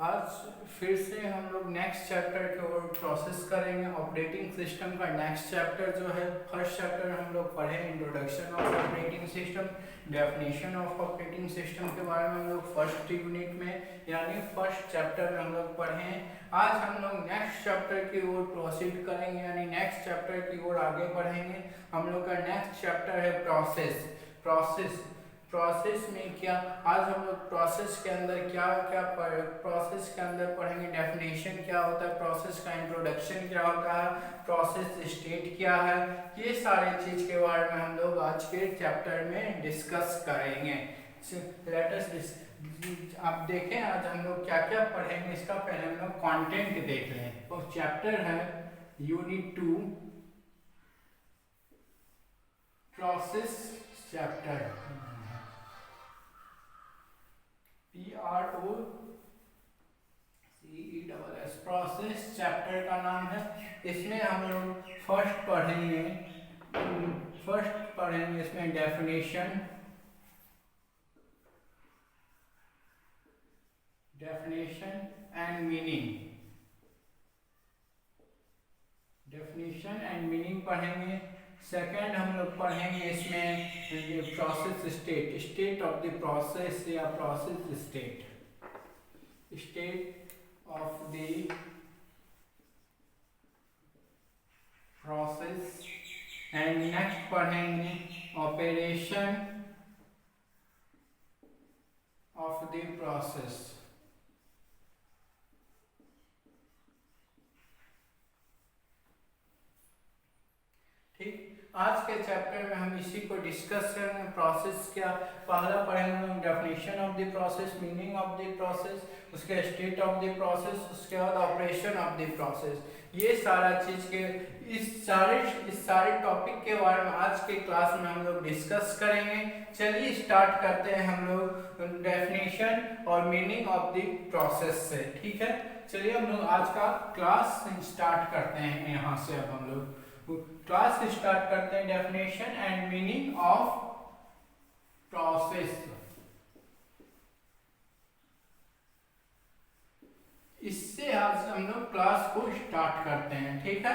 आज फिर से हम लोग नेक्स्ट चैप्टर की ओर प्रोसेस करेंगे। ऑपरेटिंग सिस्टम का नेक्स्ट चैप्टर जो है, फर्स्ट चैप्टर हम लोग पढ़े introduction of operating system, definition of operating system के बारे में हम लोग फर्स्ट यूनिट में यानी फर्स्ट चैप्टर में हम लोग पढ़े हैं। आज हम लोग नेक्स्ट चैप्टर की ओर प्रोसीड करेंगे यानी नेक्स्ट चैप्टर की ओर आगे बढ़ेंगे। हम लोग का नेक्स्ट चैप्टर है प्रोसेस में क्या आज हम लोग प्रोसेस के अंदर क्या क्या प्रोसेस के अंदर पढ़ेंगे। डेफिनेशन क्या होता है प्रोसेस का, इंट्रोडक्शन क्या होता है, प्रोसेस स्टेट क्या है, ये सारे चीज के बारे में हम लोग आज के चैप्टर में डिस्कस करेंगे। लेट अस आप देखें आज हम लोग क्या क्या पढ़ेंगे। इसका पहले हम लोग कंटेंट देख लें। तो चैप्टर है unit 2 process chapter, PROCESS process chapter का नाम है। इसमें हम लोग फर्स्ट पढ़ेंगे इसमें डेफिनेशन एंड मीनिंग पढ़ेंगे। सेकंड हम लोग पढ़ेंगे इसमें process state of the process या process state of the process. And next पढ़ेंगे ऑपरेशन ऑफ द प्रोसेस। ठीक, आज के चैप्टर में हम इसी को डिस्कस करेंगे। प्रोसेस क्या, पहला पढ़ेंगे हम definition of the process, meaning of the process, उसके स्टेट ऑफ द प्रोसेस, उसके बाद ऑपरेशन ऑफ द प्रोसेस। ये सारा चीज के इस सारे टॉपिक के बारे में आज के क्लास में हम लोग डिस्कस करेंगे। चलिए स्टार्ट करते हैं हम लोग डेफिनेशन और मीनिंग ऑफ द प्रोसेस से। ठीक है, चलिए हम लोग आज का क्लास स्टार्ट करते हैं। यहाँ से अब हम लोग क्लास स्टार्ट करते हैं। Definition and meaning of process, इससे आज हम लोग क्लास को स्टार्ट करते हैं। ठीक है,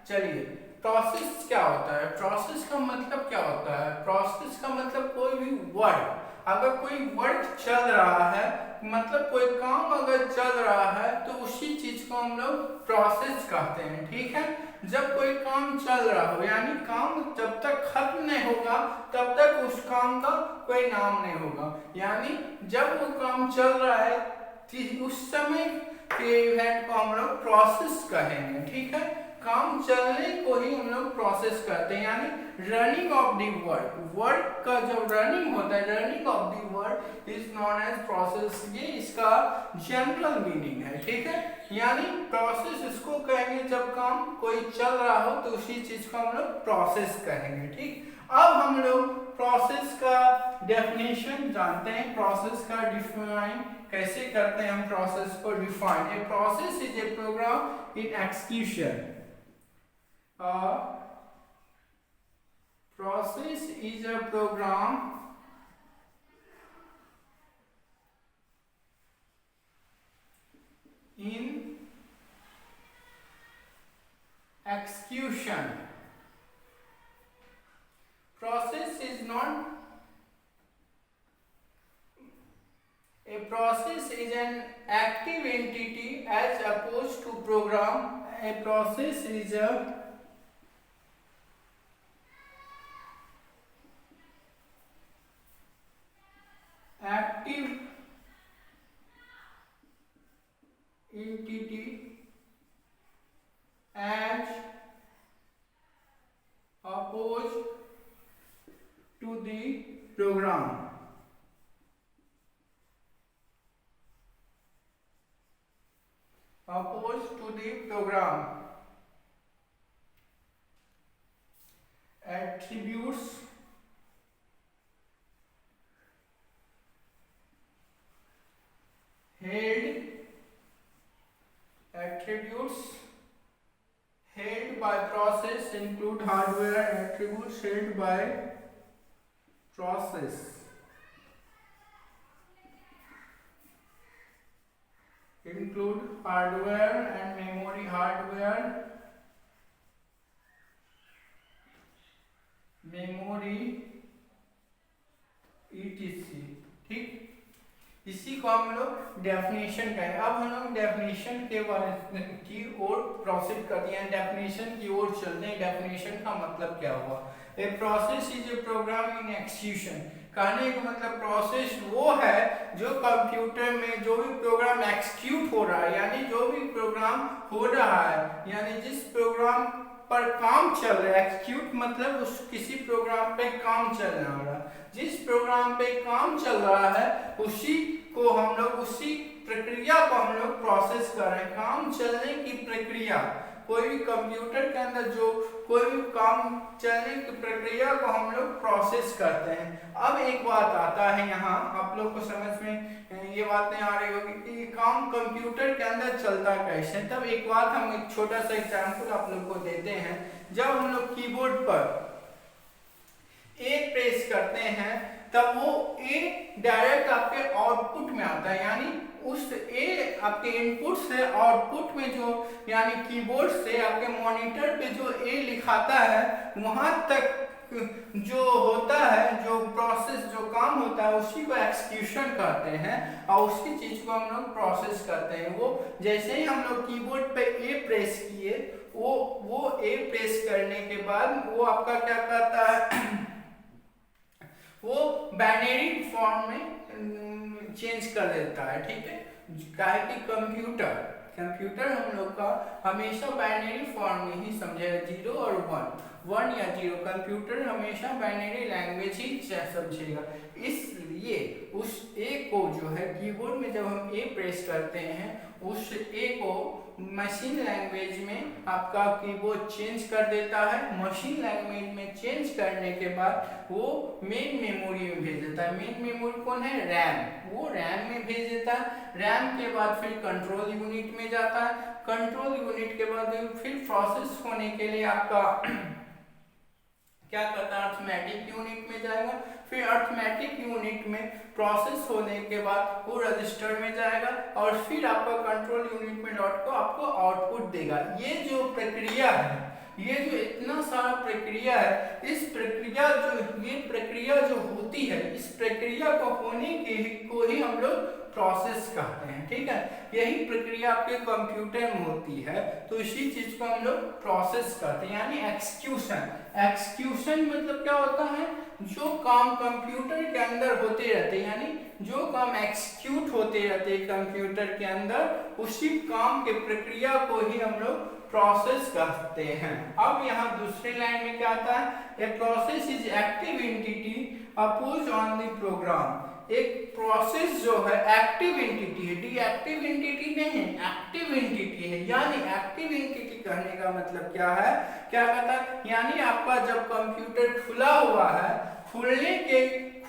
चलिए प्रोसेस क्या होता है, प्रोसेस का मतलब क्या होता है। प्रोसेस का मतलब कोई भी वर्क, अगर कोई वर्क चल रहा है मतलब कोई काम अगर चल रहा है तो उसी चीज को हम लोग प्रोसेस कहते हैं। ठीक है, जब कोई काम चल रहा हो यानी काम जब तक खत्म नहीं होगा तब तक उस काम का कोई नाम नहीं होगा। यानी जब वो काम चल रहा है उस समय के इवेंट को हम लोग प्रोसेस कहेंगे। ठीक है, काम चलने को ही हम लोग प्रोसेस करते हैं। यानी रनिंग ऑफ द वर्क का जो रनिंग होता है, running of the work is known as process. ये इसका जनरल मीनिंग है। ठीक है, यानी प्रोसेस इसको कहेंगे जब काम कोई चल रहा हो तो उसी चीज को हम लोग प्रोसेस कहेंगे। ठीक, अब हम लोग प्रोसेस का डेफिनेशन जानते हैं। प्रोसेस का डिफाइन कैसे करते हैं हम प्रोसेस को define. A process is a program in execution. Process is a program in execution. Process is not a process is an active entity as opposed to program. A process is a active entity as opposed to the program. Opposed to the program. Attributes held by process include hardware attributes held by process. include hardware and memory, hardware, memory etc. ठीक, इसी को हम लोग definition कहें। अब हम लोग definition के बारे की ओर प्रोसीड करते हैं, डेफिनेशन की ओर चलते हैं। डेफिनेशन का मतलब क्या हुआ? A process is a program in execution. कहने का मतलब प्रोसेस वो है जो कंप्यूटर में जो भी प्रोग्राम एक्सक्यूट हो रहा है, यानी जो भी प्रोग्राम हो रहा है, यानी जिस प्रोग्राम पर काम चल रहा है, एक्सक्यूट मतलब उस किसी प्रोग्राम पे काम चल रहा है, जिस प्रोग्राम पे काम चल रहा है उसी को हम लोग, उसी प्रक्रिया को हम लोग प्रोसेस कर रहे हैं। काम चलने की प्रक्रिया, कोई भी कंप्यूटर के अंदर जो कोई भी काम चलने की प्रक्रिया को हम लोग प्रोसेस करते हैं। अब एक बात आता है यहाँ, आप लोग को समझ में ये बात नहीं आ रही होगी कि ये काम कंप्यूटर के अंदर चलता कैसे। तब एक बात हम एक छोटा सा एग्जाम्पल आप लोग को देते हैं। जब हम लोग कीबोर्ड पर ए प्रेस करते हैं तब वो ए डायरेक्ट आपके आउटपुट में आता है, यानी उस ए आपके इनपुट से आउटपुट में जो, यानी कीबोर्ड से आपके मॉनिटर पे जो ए लिखाता है वहां तक जो होता है, जो प्रोसेस, जो काम होता है उसी को एक्सक्यूशन कहते हैं और उसी चीज को हम लोग प्रोसेस करते हैं। वो जैसे ही हम लोग कीबोर्ड पे ए प्रेस किए, वो ए प्रेस करने के बाद वो आपका क्या करता है, वो बाइनरी फॉर्म में चेंज कर देता है। ठीक है, काहे कि कंप्यूटर हम लोग का हमेशा बाइनरी फॉर्म में ही समझेगा, 0 और 1 या 0। कंप्यूटर हमेशा बाइनरी लैंग्वेज ही समझेगा। इसलिए उस ए को जो है कीबोर्ड में जब हम ए प्रेस करते हैं, उस ए को मशीन लैंग्वेज में आपका कीबोर्ड चेंज कर देता है। मशीन लैंग्वेज में चेंज करने के बाद वो मेन मेमोरी में भेज देता है। मेन मेमोरी कौन है? रैम। वो रैम में भेज देता है। रैम के बाद फिर कंट्रोल यूनिट में जाता है। कंट्रोल यूनिट के बाद फिर प्रोसेस होने के लिए आपका क्या करता है, अर्थमेटिक यूनिट में जाएगा। फिर अर्थमेटिक यूनिट में प्रोसेस होने के बाद वो रजिस्टर में जाएगा और फिर आपका कंट्रोल यूनिट में लौट को आपको आउटपुट देगा। ये जो प्रक्रिया है, ये जो इतना सारा प्रक्रिया है, इस प्रक्रिया ये प्रक्रिया जो होती है, इस प्रक्रिया को होने को ही हम लोग प्रोसेस कहते हैं। ठीक है, यही प्रक्रिया आपके कंप्यूटर में होती है, तो इसी चीज को हम लोग प्रोसेस कहते हैं, यानी एक्सक्यूशन मतलब क्या होता है? जो काम कंप्यूटर के अंदर होते रहते हैं, यानी जो काम एक्सिक्यूट होते रहते हैं कंप्यूटर के अंदर, उसी काम के प्रक्रिया को ही हम लोग प्रोसेस कहते हैं। अब यहाँ दूसरी लाइन में क्या आता है? A process is active entity oppose on the program. एक प्रोसेस जो है एक्टिव एंटिटी है, डीएक्टिव एंटिटी नहीं है, एक्टिव एंटिटी है। यानी एक्टिव एंटिटी कहने का मतलब क्या है? क्या कहता है? यानी आपका जब कंप्यूटर खुला हुआ है,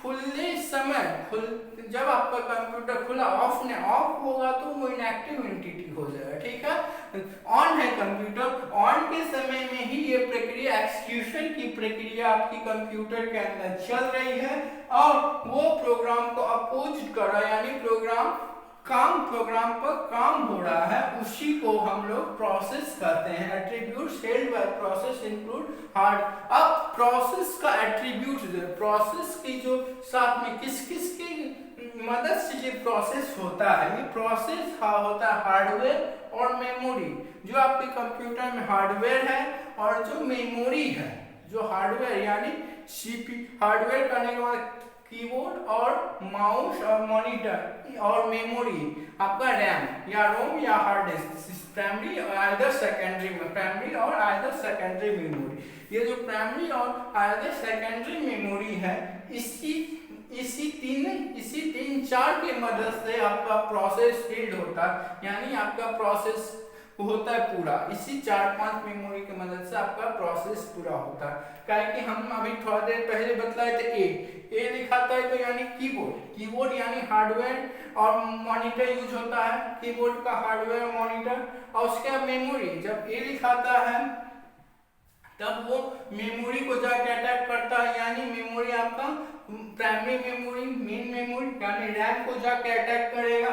खुलने समय जब आपका कंप्यूटर खुला, ऑफ होगा तो वो इनएक्टिव एंटिटी हो जाएगा। ठीक है, ऑन है कंप्यूटर, ऑन के समय में ही ये प्रक्रिया, एक्सक्यूशन की प्रक्रिया आपकी कंप्यूटर के अंदर चल रही है और वो प्रोग्राम को अपोज कर रहा है, यानी प्रोग्राम पर काम हो रहा है, उसी को हम लोग प्रोसेस कहते हैं। Attributes held by process include hard. अब प्रोसेस का एट्रीब्यूट, प्रोसेस की जो साथ में किस की मदद से ये प्रोसेस होता है, ये प्रोसेस होता है हार्डवेयर और मेमोरी। जो आपके कंप्यूटर में हार्डवेयर है और जो मेमोरी है, जो हार्डवेयर यानी हार्डवेयर करने के बाद कीबोर्ड और माउस और मॉनिटर और मेमोरी आपका रैम या रोम या हार्ड डिस्क, प्राइमरी और आइदर सेकेंडरी मेमोरी। ये जो प्राइमरी और आइदर सेकेंडरी मेमोरी है, इसी तीन चार के मदद से आपका प्रोसेस फील्ड होता है, यानी आपका प्रोसेस होता है पूरा। इसी 4-5 मेमोरी की मदद से आपका प्रोसेस पूरा होता है। क्या कि हम अभी थोड़ा देर पहले बतलाए थे, ए लिखाता है तो यानी कीबोर्ड यानी हार्डवेयर और मॉनिटर यूज होता है, कीबोर्ड का हार्डवेयर और मॉनिटर। और उसके बाद मेमोरी, जब ए लिखाता है तब वो मेमोरी को जाके अटैक करता है, यानी मेमोरी आपका प्राइमरी मेमोरी, मेन मेमोरी यानी रैम को जाके अटैक करेगा।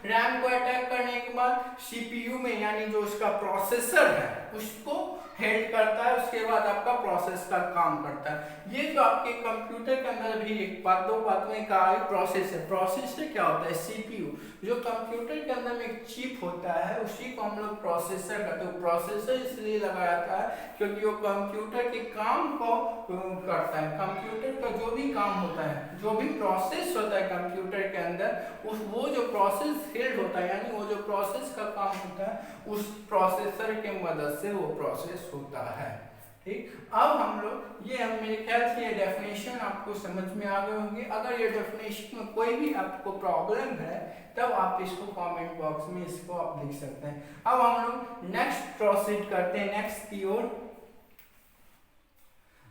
रैम को अटैक करने बाद सीपीयू में यानी जो उसका प्रोसेसर है उसको हेल्ड करता है, उसके बाद आपका प्रोसेस का काम करता है। ये जो आपके कंप्यूटर के अंदर भी एक बात दो बात में कहा प्रोसेसर, प्रोसेसर क्या होता है सीपीयू, जो कंप्यूटर के अंदर में एक चिप होता है उसी को हम लोग प्रोसेसर कहते हैं। प्रोसेसर इसलिए लगाया जाता है क्योंकि वो कंप्यूटर के काम को करता है, कंप्यूटर का जो भी काम होता है, जो भी प्रोसेस होता है कंप्यूटर के अंदर वो जो प्रोसेस हेल्ड होता है यानी वो जो प्रोसेस का काम होता है उस प्रोसेसर के मदद से वो प्रोसेस होता है। ठीक, अब हम लोग ये मेरे ख्याल से ये डेफिनेशन आपको समझ में आ गए होंगे। अगर ये डेफिनेशन में कोई भी आपको प्रॉब्लम है तब आप इसको कमेंट बॉक्स में इसको आप लिख सकते हैं। अब हम लोग नेक्स्ट प्रोसीड करते हैं नेक्स्ट की ओर।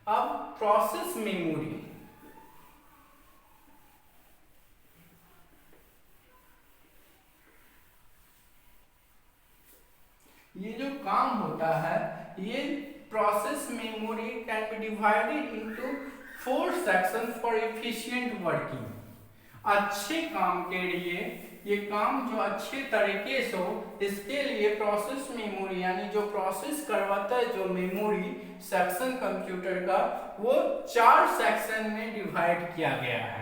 अब प्रोसेस मेमोरी, ये जो काम होता है ये process memory can be divided into 4 sections for efficient working. अच्छे काम के लिए, ये काम जो अच्छे तरीके से हो इसके लिए प्रोसेस मेमोरी यानी जो प्रोसेस करवाता है जो मेमोरी सेक्शन कंप्यूटर का वो 4 सेक्शन में डिवाइड किया गया है।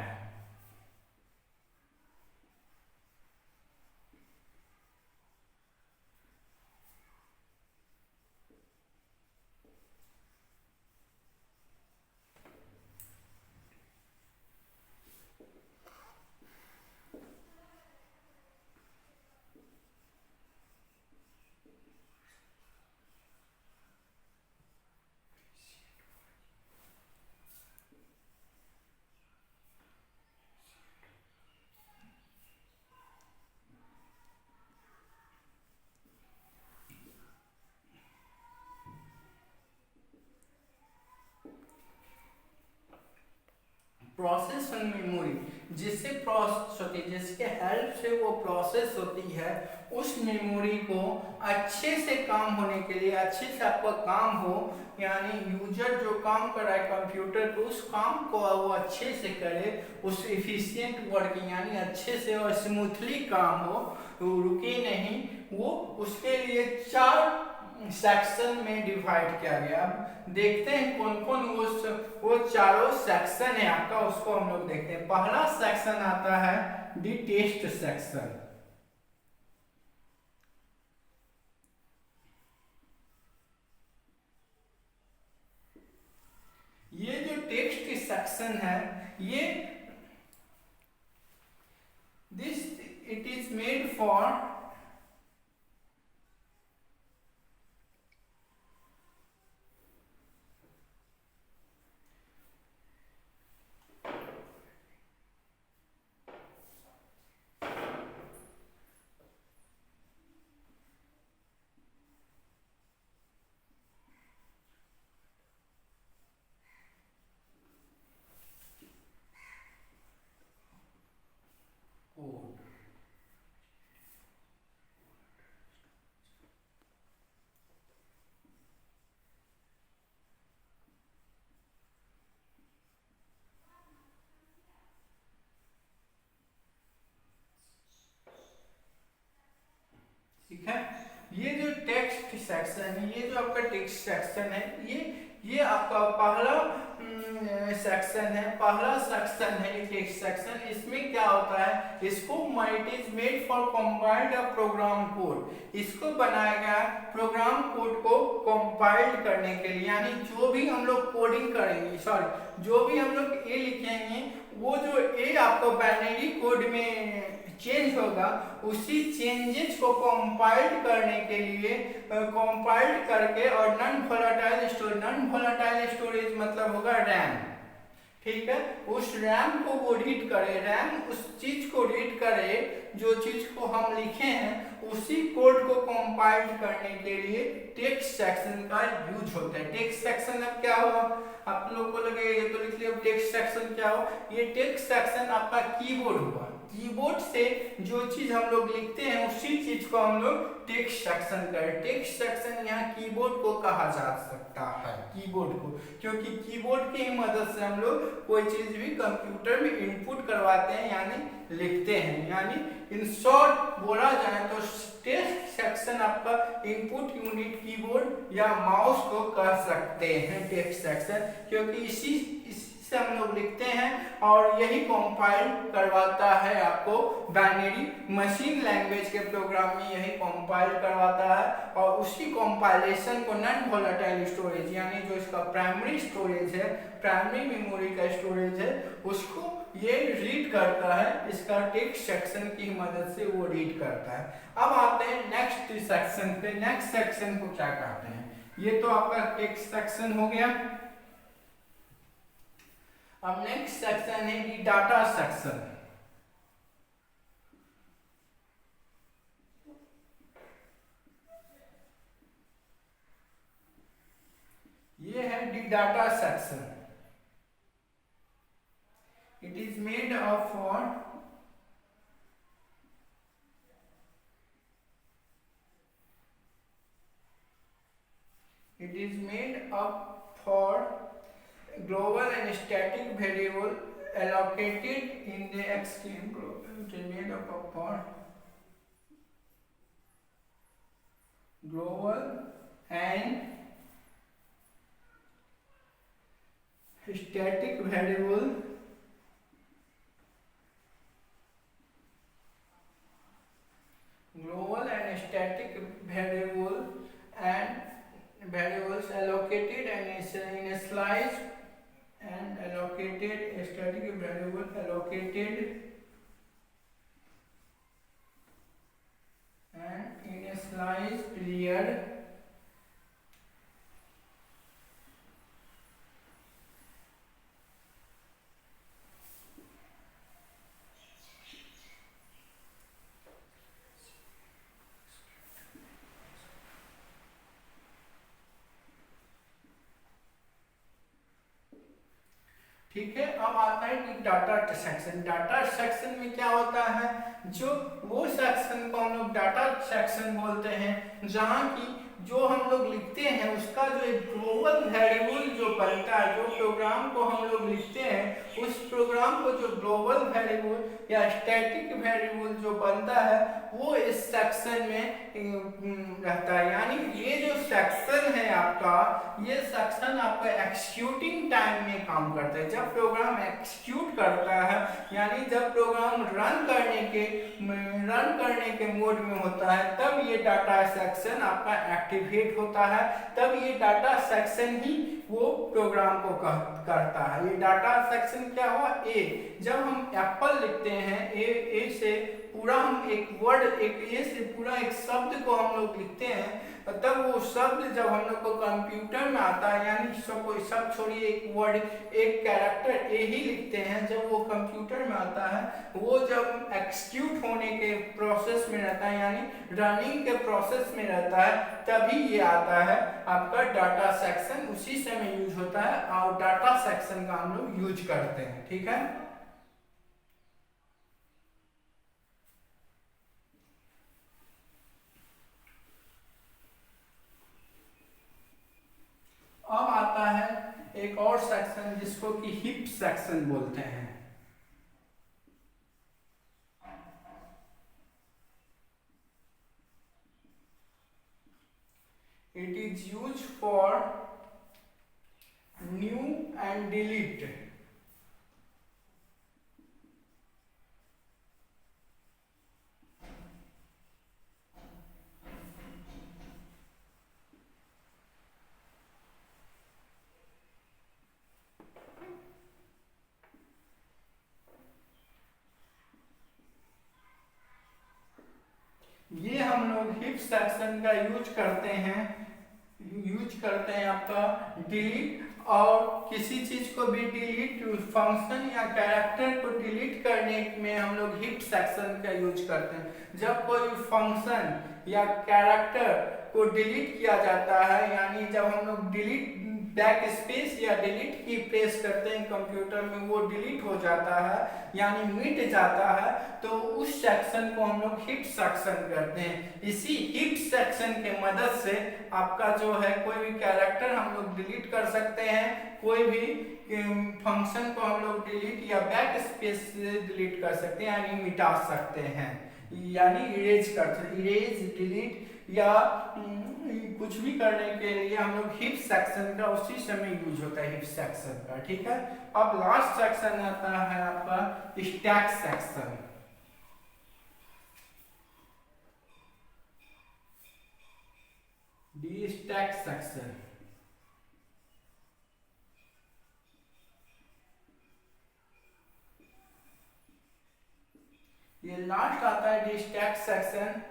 प्रोसेस मेमोरी जिससे प्रोसेस होती है, जिसके हेल्प से वो प्रोसेस होती है, उस मेमोरी को अच्छे से काम होने के लिए, अच्छे से आपका काम हो यानी यूजर जो काम कर रहा है कंप्यूटर को उस काम को वो अच्छे से करे, उस एफिशिएंट वर्किंग यानी अच्छे से और स्मूथली काम हो, रुके नहीं वो, उसके लिए 4 सेक्शन में डिवाइड किया गया। अब देखते हैं कौन कौन वो चारों सेक्शन है आपका, उसको हम लोग देखते हैं। पहला सेक्शन आता है डी टेस्ट सेक्शन। ये जो टेक्स्ट सेक्शन है ये this it is made for ठीक है। ये जो टेक्स्ट सेक्शन है, ये जो आपका टेक्स्ट सेक्शन है, ये आपका पहला सेक्शन है, पहला सेक्शन है ये टेक्स्ट सेक्शन। इसमें क्या होता है, इसको it is made for compiled program code. इसको बनाया गया प्रोग्राम कोड को कंपाइल्ड करने के लिए, यानी जो भी हम लोग कोडिंग करेंगे, सॉरी जो भी हम लोग ए लिखेंगे वो जो ए आपको बाइनरी कोड में चेंज होगा उसी चेंजेस को कंपाइल्ड करने के लिए कंपाइल्ड करके और नॉन वोलेटाइल स्टोरेज मतलब होगा रैम। ठीक है, उस रैम को वो रीड करे, रैम उस चीज को रीड करे जो चीज को हम लिखे हैं, उसी कोड को कंपाइल करने के लिए टेक्स्ट सेक्शन का यूज होता है। टेक्स्ट सेक्शन अब क्या हुआ, आप लोगों को लगे ये तो लिख लिया, टेक्स्ट सेक्शन क्या हो, ये टेक्स्ट सेक्शन आपका कीबोर्ड हुआ। कीबोर्ड से जो चीज हम लोग लिखते हैं उसी चीज को हम लोग टेक्स्ट सेक्शन करें। टेक्स्ट सेक्शन यहाँ कीबोर्ड को कहा जा सकता है, कीबोर्ड को, क्योंकि कीबोर्ड की मदद से हम लोग कोई चीज भी कंप्यूटर में इनपुट करवाते हैं यानी लिखते हैं। यानी इन शॉर्ट बोला जाए तो टेक्स्ट सेक्शन आपका इनपुट यूनिट कीबोर्ड या माउस को कह सकते हैं टेक्स्ट सेक्शन, क्योंकि इसी से हम लोग लिखते हैं और यही कंपाइल करवाता है आपको बाइनरी मशीन लैंग्वेज के प्रोग्राम में, यही कंपाइल करवाता है और उसी कंपाइलेशन को नॉन वोलेटाइल स्टोरेज यानी जो इसका प्राइमरी स्टोरेज है, प्राइमरी मेमोरी का स्टोरेज है, उसको ये रीड करता है, इसका टेक्स्ट सेक्शन की मदद से वो रीड करता है। अब आते हैं नेक्स्ट सेक्शन पे। नेक्स्ट सेक्शन को क्या कहते हैं? ये तो आपका टेक्स्ट सेक्शन हो गया। अब नेक्स्ट सेक्शन है दी डाटा सेक्शन। ये है the data section. It is made of what? It is made up for global and static variable allocated in the XKM group. It is made up of for global and static variable and variables allocated and initialized and allocated static variable allocated and initialized period ठीक है। अब आता है कि data section. Data section में क्या होता है? जो वो सेक्शन को हम लोग डाटा सेक्शन बोलते हैं जहाँ की जो हम लोग लिखते हैं उसका जो एक ग्लोबल वेरिएबल जो बनता है, जो प्रोग्राम को हम लोग लिखते हैं उस प्रोग्राम को जो ग्लोबल वेरिएबल या स्टैटिक वेरिएबल जो बनता है वो इस सेक्शन में रहता है। यानी ये जो सेक्शन है आपका, ये सेक्शन आपका एक्सिक्यूटिंग टाइम में काम करता है। जब प्रोग्राम एक्सिक्यूट करता है यानी जब प्रोग्राम रन करने के मोड में होता है तब ये डाटा सेक्शन आपका एक्टिवेट होता है, तब ये डाटा सेक्शन ही वो प्रोग्राम को करता है। ये डाटा सेक्शन क्या हुआ? ए, जब हम एप्पल लिखते हैं ए से पूरा हम एक वर्ड, एक ए से पूरा एक शब्द को हम लोग लिखते हैं, तब वो शब्द जब हम लोग को कंप्यूटर में आता है यानी सब छोड़िए एक वर्ड, एक कैरेक्टर ए ही लिखते हैं, जब वो कंप्यूटर में आता है वो जब एक्सिक्यूट होने के प्रोसेस में रहता है यानी रनिंग के प्रोसेस में रहता है तभी ये आता है आपका डाटा सेक्शन, उसी समय यूज होता है और डाटा सेक्शन का हम लोग यूज करते हैं। ठीक है। अब आता है एक और सेक्शन जिसको कि हीप सेक्शन बोलते हैं। It is used for new and delete. ये हम लोग हीप सेक्शन का यूज करते हैं आपका डिलीट और किसी चीज को भी डिलीट, फंक्शन या कैरेक्टर को डिलीट करने में हम लोग हीप सेक्शन का यूज करते हैं। जब कोई फंक्शन या कैरेक्टर को डिलीट किया जाता है यानी जब हम लोग डिलीट बैक स्पेस या डिलीट की प्रेस करते हैं कंप्यूटर में, वो डिलीट हो जाता है यानी मिट जाता है, तो उस सेक्शन को हम लोग हीप सेक्शन करते हैं। इसी हीप सेक्शन के मदद से आपका जो है कोई भी कैरेक्टर हम लोग डिलीट कर सकते हैं, कोई भी फंक्शन को हम लोग डिलीट या बैक स्पेस से डिलीट कर सकते हैं यानी मिटा सकते हैं। यानी इरेज करते, इरेज डिलीट या कुछ भी करने के लिए हम लोग हिप सेक्शन का उसी समय यूज होता है, हिप सेक्शन का। ठीक है, अब लास्ट सेक्शन आता है आपका stack section. D stack section, ये लास्ट आता है D stack section.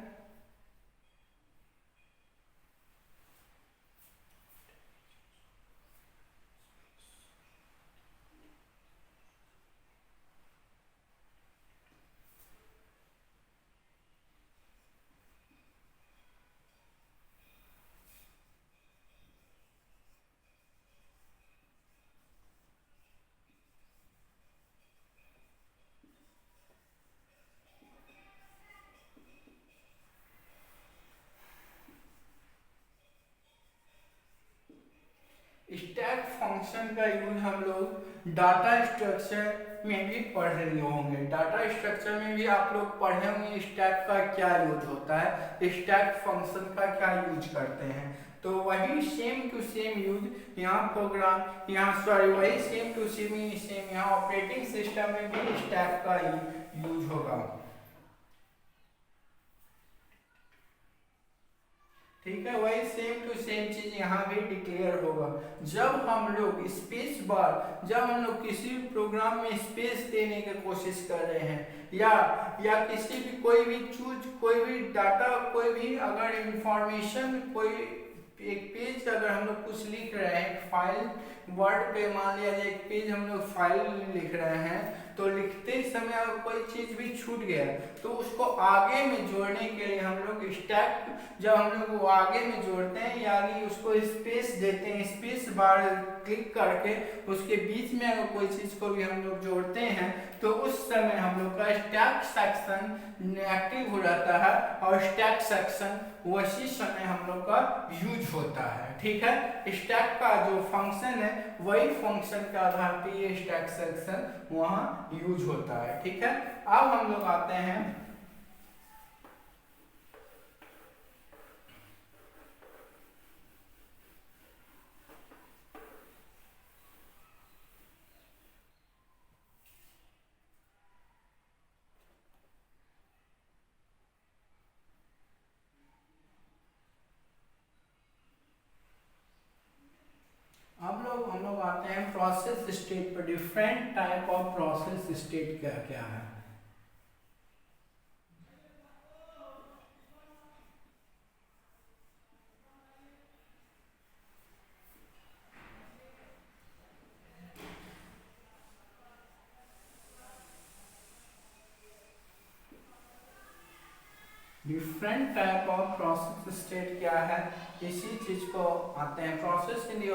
Stack function का यूज हम लोग डाटा स्ट्रक्चर में भी पढ़ रहे होंगे। डाटा स्ट्रक्चर में भी आप लोग पढ़े होंगे स्टैक का क्या यूज होता है, स्टैक फंक्शन का क्या यूज करते हैं। तो वही सेम टू सेम यूज यहाँ प्रोग्राम, यहाँ सॉरी वही सेम टू सेम यहाँ ऑपरेटिंग सिस्टम में भी स्टैक का यूज होगा। ठीक है, वही सेम टू सेम चीज यहाँ भी डिक्लेयर होगा। जब हम लोग स्पेस बार, जब हम लोग किसी भी प्रोग्राम में स्पेस देने की कोशिश कर रहे हैं या किसी भी कोई भी चीज, कोई भी डाटा, कोई भी अगर इंफॉर्मेशन, कोई एक पेज अगर हम लोग कुछ लिख रहे हैं, एक फाइल वर्ड पे मान लिया जाए एक पेज हम लोग फाइल लिख रहे हैं, तो लिखते समय अगर कोई चीज भी छूट गया तो उसको आगे में जोड़ने के लिए हम लोग स्टैक, जब हम लोग वो आगे में जोड़ते हैं यानी उसको स्पेस देते हैं, स्पेस बार क्लिक करके उसके बीच में अगर कोई चीज को भी हम लोग जोड़ते हैं तो उस समय हम लोग का स्टैक सेक्शन एक्टिव हो जाता है और स्टैक सेक्शन उसी समय हम लोग का यूज होता है। ठीक है, स्टैक का जो फंक्शन है वही फंक्शन के आधार पे ये स्टैक सेक्शन वहां यूज होता है। ठीक है, अब हम लोग आते हैं हम लोग आते हैं प्रोसेस स्टेट पर। Different type of process state क्या क्या है। Different type of process state क्या है, इसी चीज को आते हैं process in the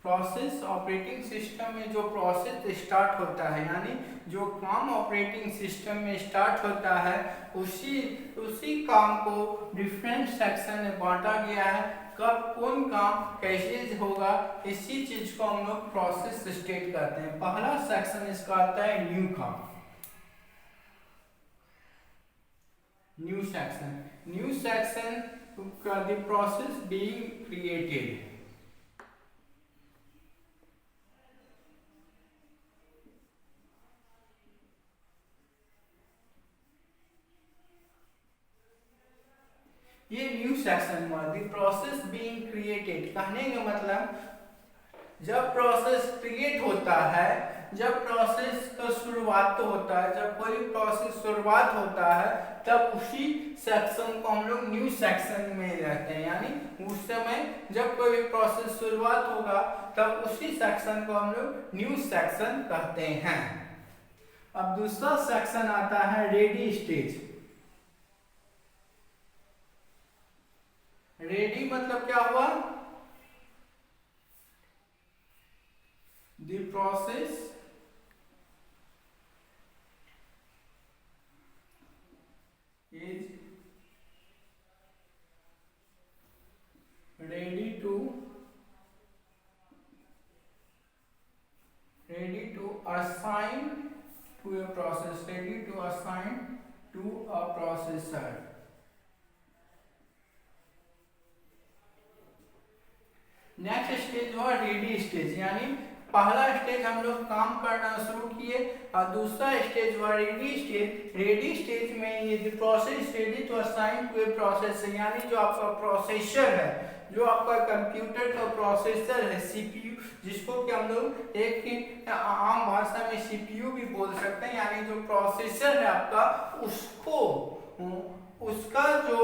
process operating system में जो प्रोसेस स्टार्ट होता है यानी जो काम ऑपरेटिंग सिस्टम में स्टार्ट होता है उसी काम को डिफरेंट सेक्शन में बांटा गया है। कब कौन काम कैसे होगा इसी चीज को हम लोग प्रोसेस स्टेट कहते हैं। पहला सेक्शन इसका आता है न्यू काम, न्यू सेक्शन का द प्रोसेस बीइंग क्रिएटेड। ये न्यू सेक्शन हुआ, द प्रोसेस बीइंग क्रिएटेड। कहने का मतलब जब प्रोसेस क्रिएट होता है, जब प्रोसेस का शुरुआत तो होता है, जब कोई प्रोसेस शुरुआत होता है तब उसी सेक्शन को हम लोग न्यू सेक्शन में रहते हैं। यानी उस समय जब कोई भी प्रोसेस शुरुआत होगा तब उसी सेक्शन को हम लोग न्यू सेक्शन कहते हैं। अब दूसरा सेक्शन आता है रेडी स्टेज। रेडी मतलब क्या हुआ, the process is ready to assign to a process, ready to processor. Next stage हुआ रेडी स्टेज, यानी पहला स्टेज हम लोग काम करना शुरू किए और दूसरा स्टेज हुआ रेडी स्टेज। रेडी स्टेज में ये जो process ready to assign to a process, यानी जो आपका प्रोसेसर है, जो आपका कंप्यूटर का प्रोसेसर है, सीपीयू, जिसको कि हम लोग एक आम भाषा में सीपीयू भी बोल सकते हैं, यानी जो प्रोसेसर है आपका, उसको उसका जो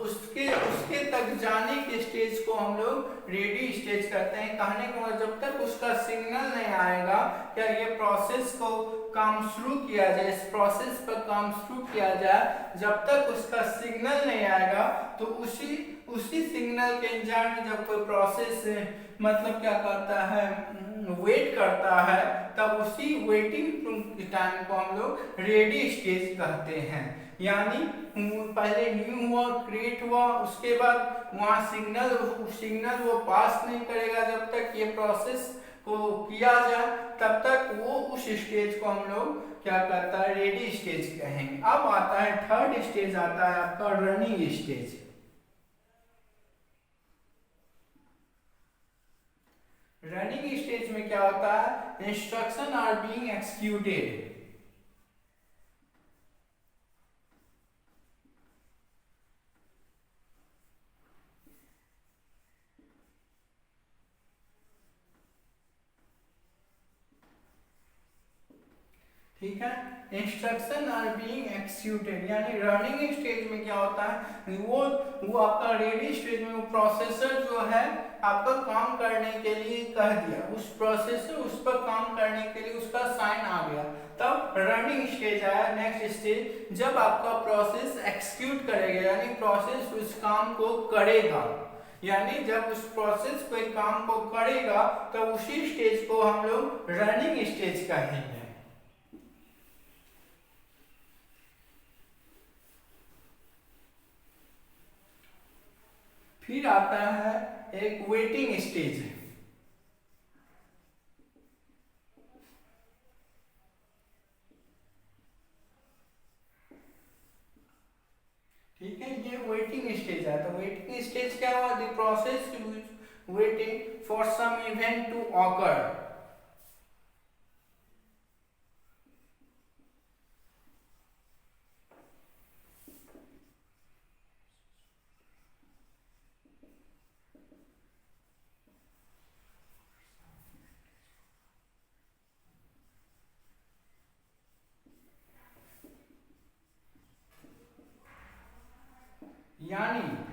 उसके तक जाने के स्टेज को हम लोग रेडी स्टेज कहते हैं। कहने का मतलब जब तक उसका सिग्नल नहीं आएगा, क्या ये प्रोसेस को काम शुरू किया जाए, इस प्रोसेस पर काम शुरू किया जाए, जब तक उसका सिग्नल नहीं आएगा तो उसी सिग्नल के इंतजार में जब कोई प्रोसेस मतलब क्या करता है, वेट करता है, तब उसी वेटिंग टाइम को हम लोग रेडी स्टेज कहते हैं। यानी पहले न्यू हुआ, क्रिएट हुआ, उसके बाद वहाँ सिग्नल वो पास नहीं करेगा जब तक ये प्रोसेस को किया जाए, तब तक वो उस स्टेज को हम लोग क्या करता है, रेडी स्टेज कहेंगे। अब आता है थर्ड स्टेज, आता है आपका रनिंग स्टेज। रनिंग स्टेज में क्या होता है, इंस्ट्रक्शन आर बीइंग एक्सिक्यूटेड। ठीक है, इंस्ट्रक्शन आर बीइंग एक्सिक्यूटेड, यानी रनिंग स्टेज में क्या होता है, वो आपका रेडी स्टेज में वो प्रोसेसर जो है आपका काम करने के लिए कह दिया, उस प्रोसेसर उस पर काम करने के लिए उसका साइन आ गया, तब रनिंग स्टेज आया। नेक्स्ट स्टेज जब आपका प्रोसेस एक्सिक्यूट करेगा, यानी प्रोसेस उस काम को करेगा, यानी जब उस प्रोसेस कोई काम को करेगा तो उसी स्टेज को हम लोग रनिंग स्टेज कहेंगे। फिर आता है एक वेटिंग स्टेज। ठीक है, ये वेटिंग स्टेज है। तो वेटिंग स्टेज क्या हुआ, the process waiting for some event to occur. यानी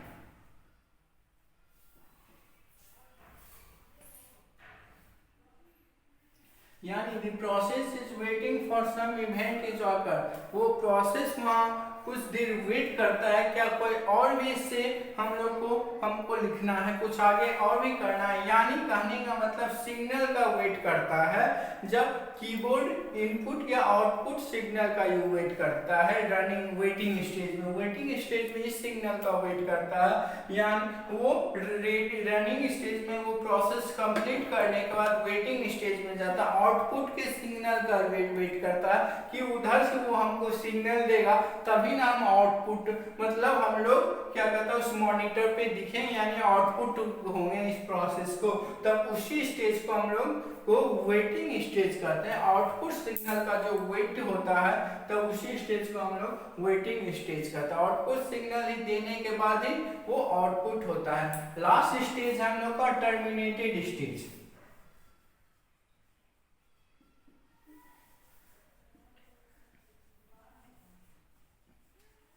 the process is waiting for some event is occur, वो प्रोसेस वहाँ कुछ देर वेट करता है, क्या कोई और भी इससे हमको लिखना है, कुछ आगे और भी करना है, यानी कहने का मतलब सिग्नल का वेट करता है। जब कीबोर्ड इनपुट या आउटपुट सिग्नल का यू वेट करता है रनिंग वेटिंग स्टेज में, वेटिंग स्टेज में इस सिग्नल का वेट करता है, यानी वो रनिंग स्टेज में वो प्रोसेस कंप्लीट करने के बाद वेटिंग स्टेज में जाता है, आउटपुट के सिग्नल का वेट करता है कि उधर से वो हमको सिग्नल देगा, तभी ना हम आउटपुट मतलब हम लोग क्या कहता है उस मॉनिटर पे दिखेंगे, यानी आउटपुट होंगे इस प्रोसेस को, तब उसी स्टेज को हम लोग को वेटिंग स्टेज कहते हैं। आउटपुट सिग्नल का जो वेट होता है तब उसी स्टेज को हम लोग वेटिंग स्टेज कहते हैं। आउटपुट सिग्नल ही देने के बाद ही वो आउटपुट होता है। लास्ट स्टेज हम लोग का टर्मिनेटेड स्टेज।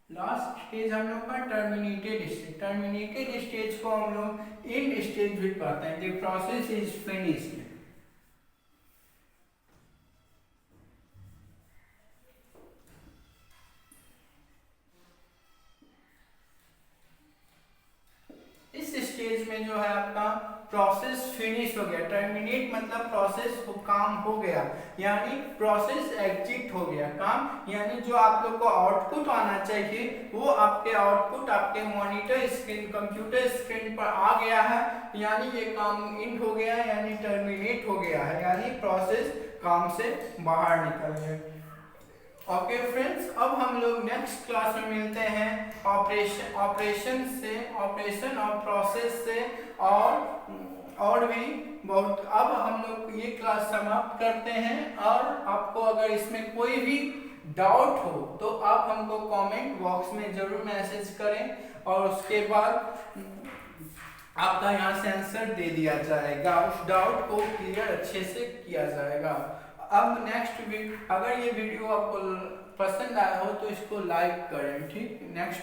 लास्ट स्टेज हम लोग का टर्मिनेटेड स्टेज। टर्मिनेटेड स्टेज को हम लोग एंड स्टेज भी कहते हैं। The process is finished. इस स्टेज में जो है आपका प्रोसेस फिनिश हो गया। टर्मिनेट मतलब प्रोसेस काम हो गया, यानी प्रोसेस एग्जिट हो गया काम, यानी जो आप लोग को आउटपुट आना चाहिए वो आपके आउटपुट आपके मॉनिटर स्क्रीन कंप्यूटर स्क्रीन पर आ गया है, यानी ये काम एंड हो गया, यानी टर्मिनेट हो गया है, यानी प्रोसेस काम से बाहर निकल गया। ओके फ्रेंड्स, अब हम लोग नेक्स्ट क्लास में मिलते हैं ऑपरेशन और प्रोसेस से, और भी बहुत। अब हम लोग ये क्लास समाप्त करते हैं, और आपको अगर इसमें कोई भी डाउट हो तो आप हमको कमेंट बॉक्स में जरूर मैसेज करें, और उसके बाद आपका यहाँ से आंसर दे दिया जाएगा, उस डाउट को क्लियर अच्छे से किया जाएगा। अब नेक्स्ट वीडियो, अगर ये वीडियो आपको पसंद आया हो तो इसको लाइक करें, ठीक। नेक्स्ट